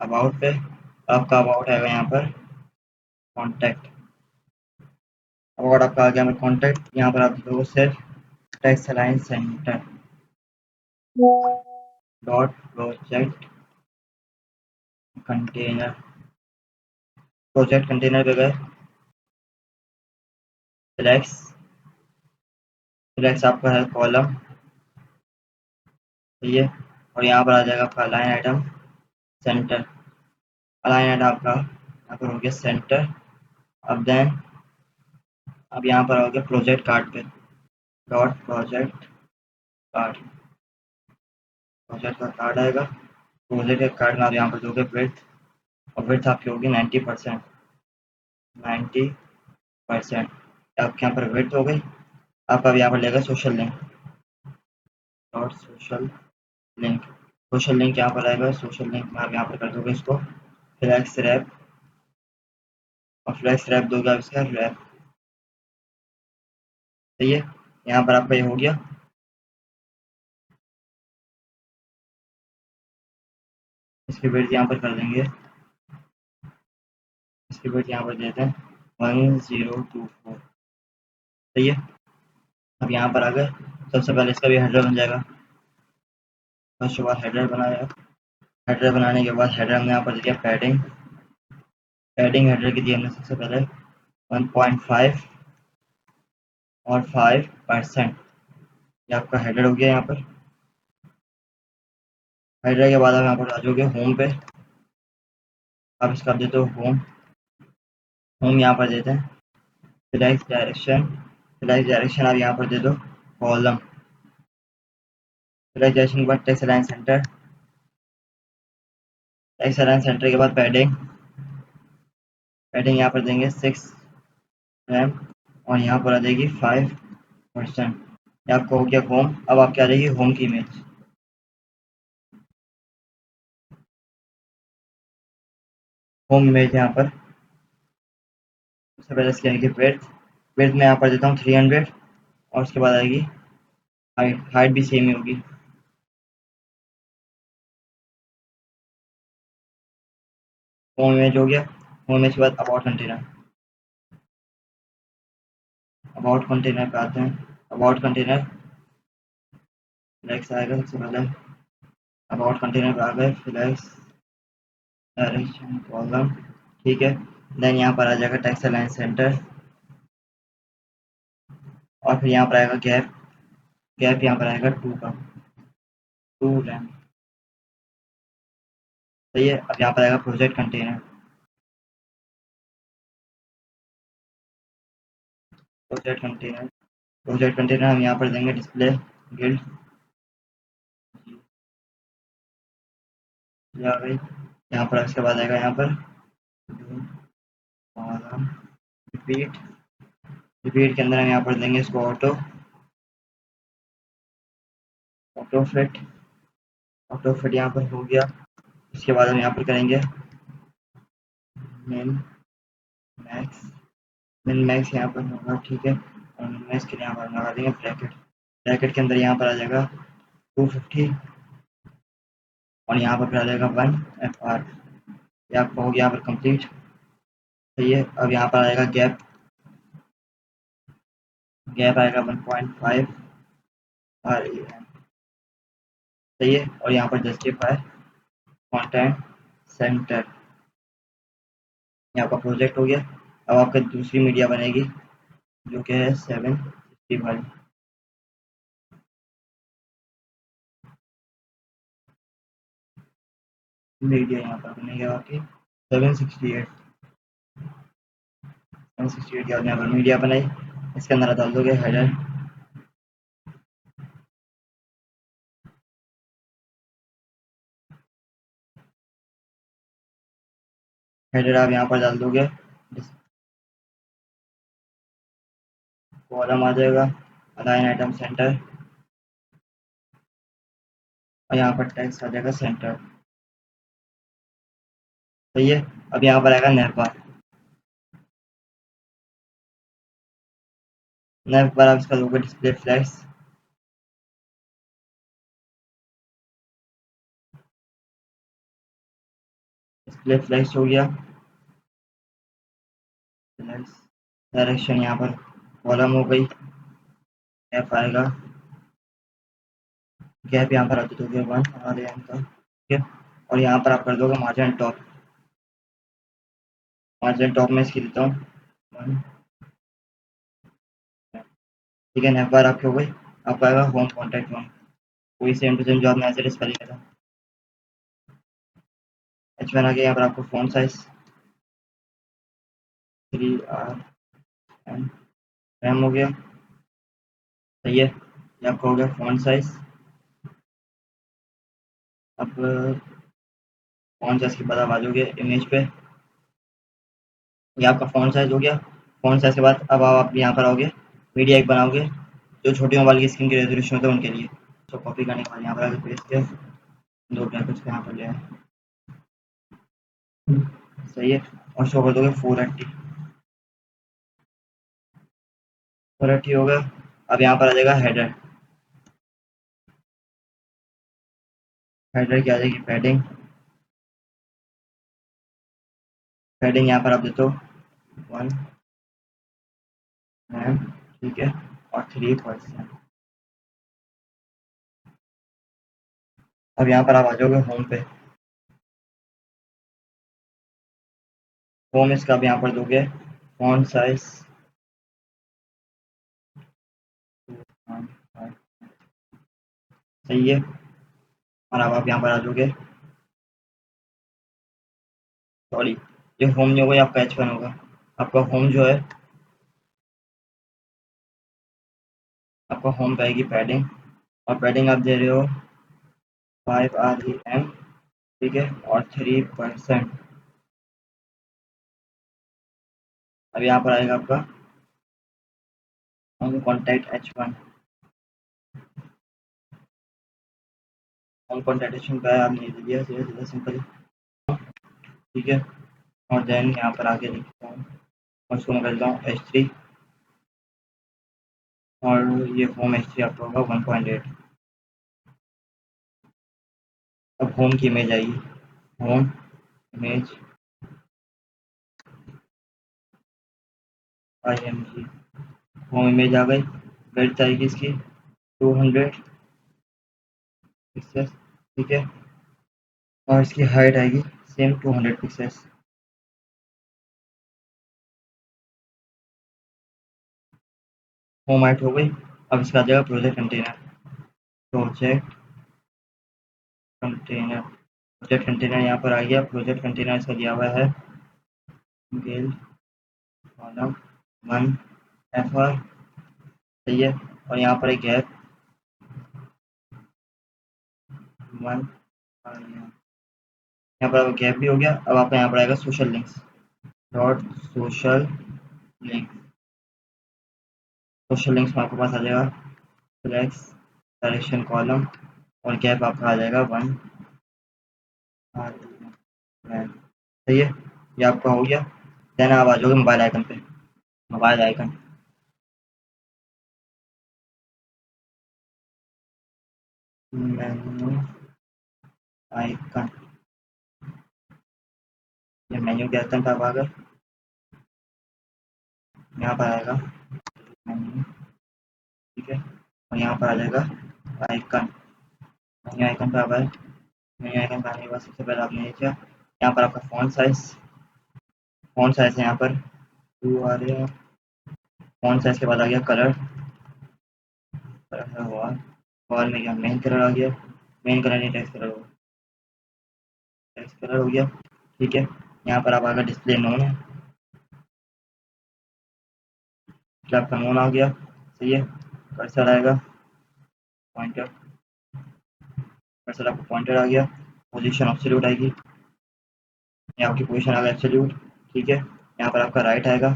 अबाउट पे, आपका अबाउट आएगा यहाँ पर कॉन्टैक्ट, अबाउट आपका आ गया मैं कॉन्टैक्ट, यहाँ पर आप दोगे सिर्फ text line centre dot project container, project container पे गए, फ्लैक्स, फ्लैक्स आपका है कॉलम, ठीक है, और यहाँ पर आ जाएगा आपका line item centre, align item आपका यहाँ पर हो गया सेंटर। अब देन अब यहाँ पर आओगे प्रोजेक्ट कार्ड पे, डॉट प्रोजेक्ट कार्ड, प्रोजेक्ट का कार्ड आएगा, प्रोजेक्ट के कार्ड में आप यहाँ पर दोगे विड्थ, और विड्थ आपकी होगी 90%, 90%। आपके यहाँ पर विड्थ हो गई। आपका अब यहाँ पर लेगा social link, dot social link, social link यहाँ पर आएगा, सोशल लिंक में आप यहाँ पर कर दोगे इसको फ्लैक्स रैप, और फ्लैक्स रैप दोगे आप इसका रैप, सही है। यहाँ पर आपका ये हो गया। इसकी विड्थ यहाँ पर कर देंगे, इसकी विड्थ यहाँ पर देते हैं 1024, सही है। अब यहाँ पर आ गए, सबसे पहले इसका भी हेडर बन जाएगा, फर्स्ट ऑफ ऑल हेडर बनाया, हेडर बनाने के बाद हेडर हमने यहाँ पर दिया पैडिंग, पैडिंग हेडर की दी हमने सबसे पहले 1.5 और 5%, ये आपका हेडर हो गया। यहाँ पर हेडर के बाद आप यहाँ पर आ जाओगे होम पे, आप इसका देते हो होम, होम यहाँ पर देते हैं सिलेक्ट डायरेक्शन, सिलेक्ट डायरेक्शन आप यहाँ पर दे दो कॉलम, सिलेक्ट डायरेक्शन के बाद text align centre, text align centre के बाद पैडिंग, पैडिंग यहाँ पर देंगे 6 एम, और यहाँ पर आ जाएगी 5%। ये आपका हो गया होम। अब आपकी आ जाएगी होम की इमेज, होम इमेज यहाँ पर सबसे पहले इसकी आएगी विड्थ, विड्थ में यहाँ पर देता हूँ 300, और उसके बाद आएगी हाइट, हाइट भी सेम ही होगी। होम इमेज हो गया, होम इमेज के बाद अबाउट कंटेनर, अबाउट कंटेनर पे आते हैं, अबाउट कंटेनर फ्लैक्स आएगा सबसे पहले, अबाउट कंटेनर पे आ गए फ्लैक्स डायरेक्शन कॉलम, ठीक है। देन यहाँ पर आ जाएगा टेक्स्ट अलाइन सेंटर, और फिर यहाँ पर आएगा गैप, गैप यहाँ पर आएगा 2 का, 2 रैम, सही है। अब यहाँ पर आएगा प्रोजेक्ट कंटेनर। प्रोजेक्ट कंटेनर हम यहाँ पर देंगे डिस्प्ले गिल्ड। ये आ गई। यहाँ पर इसके बाद आएगा यहाँ पर रिपीट। रिपीट के अंदर हम यहाँ पर देंगे इसको ऑटो फिट। ऑटो फिट यहाँ पर हो गया। इसके बाद हम यहाँ पर करेंगे मिन मैक्स। मिन मैक्स यहाँ पर होगा, ठीक है। और मिन मैक्स के लिए यहाँ पर हम लगा देंगे ब्रैकेट। ब्रैकेट के अंदर यहाँ पर आ जाएगा 250 और यहाँ पर फिर आ जाएगा 1 FR। ये आपका हो गया यहाँ पर कंप्लीट। सही है। अब यहाँ पर आएगा गैप। गैप आएगा 1.5 REM। सही है। और यहाँ पर जस्टिफाई कंटेंट सेंटर। ये आपका प्रोजेक्ट हो गया। अब आपका दूसरी मीडिया बनेगी जो कि है 765। मीडिया यहाँ पर बनेगी आपकी 768। 768 के बाद यहाँ पर मीडिया बनाई। इसके अंदर डाल दोगे हेडर। हेडर आप यहाँ पर डाल दोगे, कॉलम आ जाएगा अलाइन आइटम सेंटर और यहाँ पर टेक्स्ट आ जाएगा सेंटर। सही है। अब यहाँ पर आएगा नेटवर्क। नेक्स्ट बार आप इसका लोगे डिस्प्ले फ्लैश। डिस्प्ले फ्लैश हो गया। डायरेक्शन यहाँ पर कॉलम हो गई। गैप आएगा। गैप यहाँ पर आ दोगे 1 REM का, ठीक है। और यहाँ पर आप कर दोगे मार्जिन टॉप। मार्जिन टॉप में इसकी देता हूँ 1। ठीक है। नेक्स्ट बार आपकी हो गई। आपका आएगा होम कॉन्टैक्ट 1। वही सेम टू सेम जो आपने एज पहले किया था। H1 आ गया। यहाँ पर आपको फ़ॉन्ट साइज 3 RM हो गया। सही है। ये आपका हो गया फ़ॉन्ट साइज। अब फ़ॉन्ट साइज के बाद आप आ जाओगे इमेज पे। ये आपका फ़ॉन्ट साइज हो गया। फ़ॉन्ट साइज के बाद अब आप यहाँ पर आओगे, मीडिया एक बनाओगे जो छोटी मोबाइल की स्क्रीन की रेजोल्यूशन होता है उनके लिए। तो कॉपी करने के बाद यहाँ पर आके पेस्ट किया, 2 ब्रैकेट्स यहाँ पर ले आए। सही है। और शो कर दोगे 480। 480 हो गया। अब यहाँ पर आ जाएगा हेडर। हेडर की आ जाएगी पैडिंग। पैडिंग यहाँ पर आप देते हो 1 मैम, ठीक है। और 3%। अब यहाँ पर आप आ जाओगे होम पे। होम इसका आप यहाँ पर दोगे फ़ॉन्ट साइज। सही है। और अब आप यहाँ पर आ जाओगे, सॉरी ये होम नहीं होगा, ये आपका H1 होगा। आपका होम जो है, आपका होम पे आएगी पैडिंग। और पैडिंग आप दे रहे हो 5 REM, ठीक है। और 3%। अब यहाँ पर आएगा आपका home contact H1। Home contact H1 का आपने दे दिया, सीधा सीधा सिंपल, ठीक है। और देन यहाँ पर आके लिखता हूँ और उसको मैं करता हूँ H3। और ये होम H3 आपका होगा 1.8। अब होम की इमेज आएगी। Home image IMG। Home image आ गई। विड्थ आएगी इसकी 200 पिक्सेस, ठीक है। और इसकी हाइट आएगी सेम 200 पिक्सेस। होम हाइट हो गई। अब इसका आ जाएगा project container. Project container project container यहाँ पर आ गया। प्रोजेक्ट कंटेनर इसका दिया हुआ है गेल कॉलम 1 FR, सही है। और यहाँ पर एक गैप 1, और यहाँ पर गैप भी हो गया। अब आपका यहाँ पर आएगा social links dot social link. Social links में आपके पास आ जाएगा फ्लेक्स डायरेक्शन कॉलम और गैप आपका आ जाएगा 1, सही है। ये आपका हो गया। देन आप आ जाओगे मोबाइल आइकन पे। मोबाइल आइकन मेन्यू आइकन, ये मेन्यू के आइकन पे आप आ गए। यहाँ पर आएगा मेन्यू, ठीक है। और यहाँ पर आ जाएगा आइकन। मेन्यू आइकन पे आप आए। मेन्यू आइकन पे आने के बाद सबसे पहले आपने ये किया, यहाँ पर आपका फ़ॉन्ट साइज़ है यहाँ पर 2 आ रहा है। फ़ॉन्ट साइज़ के बाद आ गया कलर, कलर है वॉल। वॉल में क्या मेन कलर आ गया। मेन कलर नहीं टेक्स्ट कलर होगा, टेक्स्ट कलर हो गया, ठीक है। यहाँ पर आप आगे डिस्प्ले नोन है, मतलब आपका नोन आ गया, सही है। कर्सर आएगा पॉइंटर, कर्सर आपका पॉइंटर आ गया। पोजीशन एब्सोल्यूट आएगी, ये आपकी पोजीशन आ गया एब्सोल्यूट, ठीक है। यहाँ पर आपका राइट आएगा,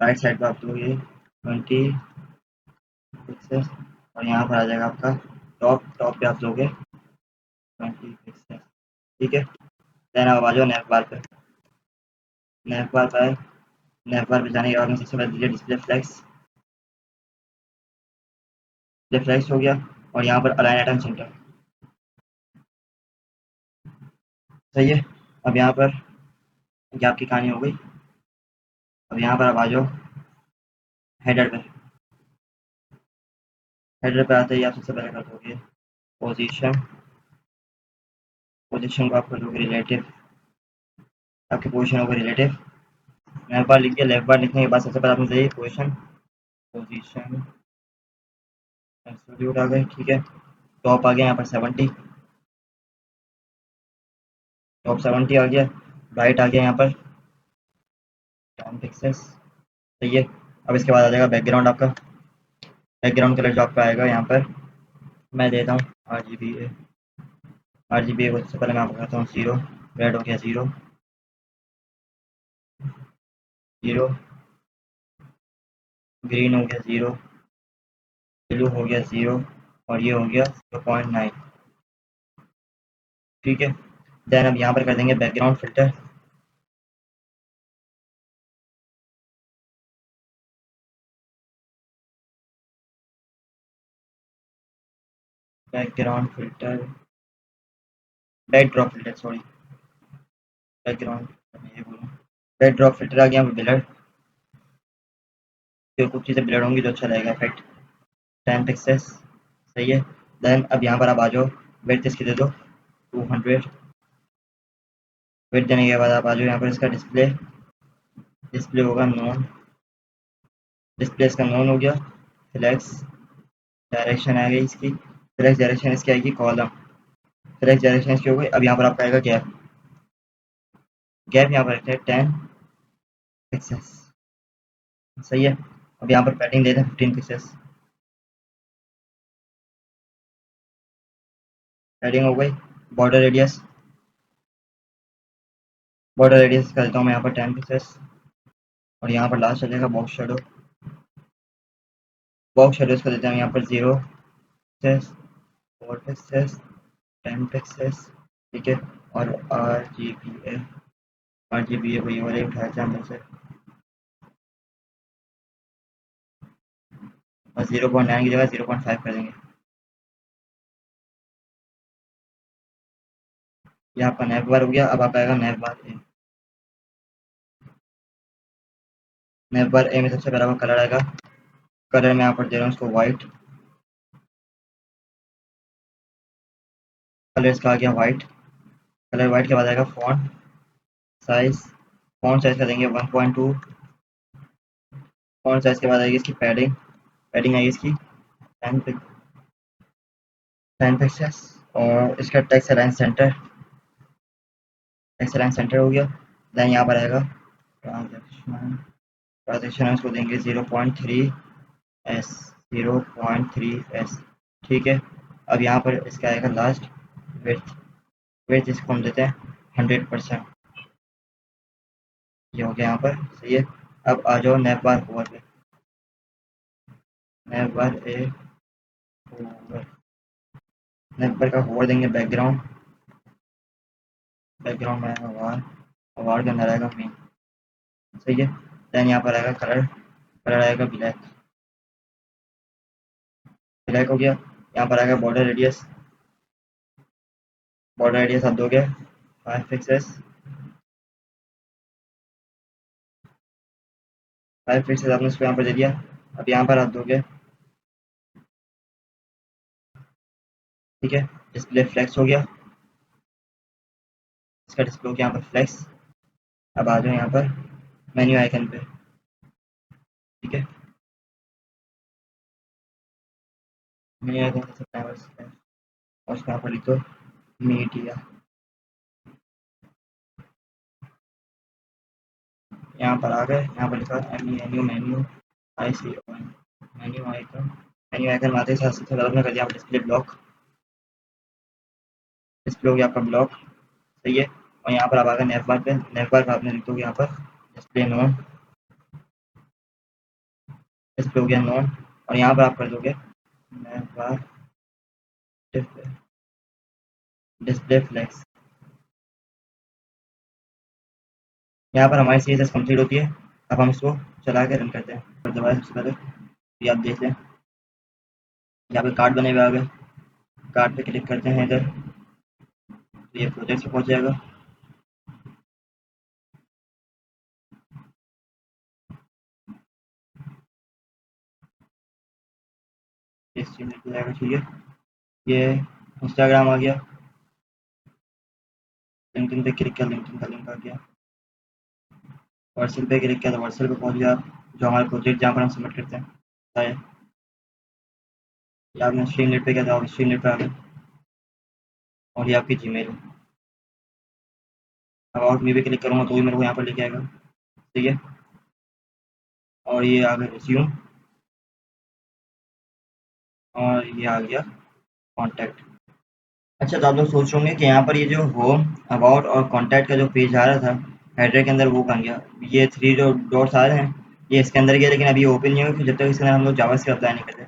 राइट साइड पे आप दोगे 20 पिक्सेल। और यहाँ पर आ जाएगा आपका टॉप, टॉप पे आप दोगे 20 पिक्सेल, ठीक है। देन आप आ जाओ नेव बार पे। नेव बार पे आए, नेव बार पे जाने के बाद में सबसे पहले दीजिए डिस्प्ले फ्लेक्स। डिस्प्ले फ्लेक्स हो गया। और यहाँ पर अलाइन आइटम सेंटर, सही है। अब यहाँ पर ये आपकी कहानी हो गई। अब यहाँ पर आप आ जाओ हेडर पे। हेडर पे आते ही आप सबसे पहले कर दोगे पोजीशन, पोजीशन को आप कर दोगे रिलेटिव, आपकी पोजीशन होगा रिलेटिव। लेफ्ट बार लिखिए, लेफ्ट बार लिखने के बाद सबसे पहले आपने चाहिए पोजीशन, पोजीशन एब्सोल्यूट आ गए, ठीक है। टॉप आ गया यहाँ पर 70, टॉप 70 आ गया। राइट आ गया यहाँ पर 10 पिक्सेल्स, सही है। अब इसके बाद आ जाएगा बैकग्राउंड आपका। बैकग्राउंड कलर जो आपका आएगा यहाँ पर मैं देता हूँ RGBA। RGBA को सबसे पहले मैं आपको कहता हूँ 0, रेड हो गया 0, 0, ग्रीन हो गया 0, ब्लू हो गया 0, और ये हो गया 0.9, ठीक है। देन अब यहाँ पर कर देंगे background filter. Background filter, back drop filter, sorry, background ये बोलूँ, बैक ड्रॉप फिल्टर आ गया ब्लर, फिर कुछ चीज़ें ब्लर होंगी तो अच्छा रहेगा इफेक्ट। 10 पिक्सेल्स, सही है। देन अब यहाँ पर आप आ जाओ, वेट इसकी दे दो 200। वेट देने के बाद आप आ जाओ यहाँ पर इसका डिस्प्ले, डिस्प्ले होगा नॉन, डिस्प्ले इसका नॉन हो गया। फ्लेक्स डायरेक्शन आ गई इसकी, फ्लेक्स डायरेक्शन इसकी आएगी कॉलम, फ्लेक्स डायरेक्शन इसकी हो गई। अब यहाँ पर आपका आएगा गैप, गैप यहाँ पर रखते हैं 10 पिक्सेल्स, सही है। अब यहाँ पर पैडिंग देते हैं 15 पिक्सेल्स, पैडिंग हो गई। बॉर्डर रेडियस, बॉर्डर रेडियस कर देता हूँ मैं यहाँ पर 10 पिक्सेल्स। और यहाँ पर लास्ट आ जाएगा बॉक्स शेडो, बॉक्स शेडोज कर देते हैं यहाँ पर 0 पिक्सेल्स, 4 पिक्सेल्स, 10 पिक्सेल्स, ठीक है। और RGBA, RGBA को ये वाले उठाया जाए मेरे से, और 0.9 की जगह 0.5 कर देंगे। ये आपका नेव बार हो गया। अब आप आएगा नेव बार ए। नेव बार ए में सबसे पहला आपका कलर आएगा, कलर में यहाँ पर दे रहा हूँ उसको वाइट, कलर इसका आ गया वाइट। कलर वाइट के बाद आएगा फॉन्ट साइज, फॉन्ट साइज का देंगे 1.2। फॉन्ट साइज के बाद आएगी इसकी पैडिंग, पैडिंग आएगी इसकी 10 पिक्सेल्स, और इसका टेक्स्ट अलाइन सेंटर हो गया। देन यहाँ पर आएगा ट्रांजेक्शन उसको देंगे 0.3 s 0.3 s। ठीक है, अब यहाँ पर इसका आएगा लास्ट विड्थ। इसको हम देते हैं 100%। ये हो गया यहाँ पर, सही है। अब आ जाओ नैप बार होवर पे, नैप बार ए होवर, नैप बार का होवर देंगे बैकग्राउंड में होवर, होवर के अंदर आएगा मेन, सही है। देन यहाँ पर आएगा कलर आएगा ब्लैक हो गया। यहाँ पर आएगा बॉर्डर रेडियस आप दोगे 5 पिक्सेस, 5 पिक्सेस आपने उसको यहाँ पर दे दिया। अब यहाँ पर आप दोगे, ठीक है, डिस्प्ले फ्लेक्स हो गया, इसका डिस्प्ले हो गया यहाँ पर फ्लेक्स। अब आ जाओ यहाँ पर मेन्यू आइकन पे, ठीक है, मेन्यू आइकन से और उसको यहाँ पर लिख दो मीडिया। यहाँ पर आ गए, यहाँ पर लिखा मेन्यू आइकन आते ही सबसे पहले आपने कर दिया डिस्प्ले हो गया आपका ब्लॉक, सही है। और यहाँ पर आप आ गए नेव बार पे, नेव बार पे आपने लिख दोगे यहाँ पर डिस्प्ले नॉन, डिस्प्ले हो गया नॉन। और यहाँ पर आप कर दोगे नेव बार डिस्प्ले फ्लेक्स। यहाँ पर हमारी CSS कंप्लीट होती है। अब हम इसको चला के रन करते हैं। दबाए सबसे पहले ये आप देख लें, यहाँ पे कार्ड बने हुए आ गए, कार्ड पे क्लिक करते हैं इधर तो ये प्रोजेक्ट से पहुँच जाएगा। इस चीज़ में जाएगा, ठीक है। ये इंस्टाग्राम आ गया, लिंक्डइन पे क्लिक किया, लिंक्डइन का लिंक आ गया, व्हाट्सएप पे क्लिक किया तो व्हाट्सएप पे पहुँच गया जो हमारे प्रोजेक्ट जहाँ पर हम सबमिट करते हैं। या आपने स्ट्रीमलीट पे किया तो आप स्ट्रीमलीट पे आ गए और ये आपकी जीमेल है। अब आउट में भी क्लिक करूँगा तो भी मेरे को यहाँ पर लेके आएगा, ठीक है। और ये आ गया रिज्यूम और ये आ गया कॉन्टैक्ट। अच्छा, तो आप लोग सोच होंगे कि यहाँ पर ये जो होम, अबाउट और कॉन्टैक्ट का जो पेज आ रहा था हेडर के अंदर वो कहाँ गया। ये 3 जो डॉट्स आ रहे हैं ये इसके अंदर गया, लेकिन अभी ओपन नहीं हुआ जब तक इसके अंदर हम लोग जावास्क्रिप्ट अप्लाई नहीं करते।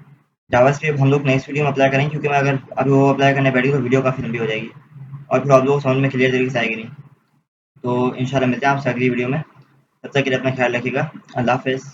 जावास्क्रिप्ट हम लोग नेक्स्ट वीडियो में अप्लाई करेंगे, क्योंकि मैं अगर अभी वो अप्लाई करने बैठी तो वीडियो काफ़ी लंबी हो जाएगी और फिर आप लोगों को समझ में क्लियर तरीके से आएगी नहीं। तो इंशाल्लाह मिलते हैं आपसे अगली वीडियो में, तब तक के लिए अपना ख्याल रखिएगा। अल्लाह हाफ़िज़।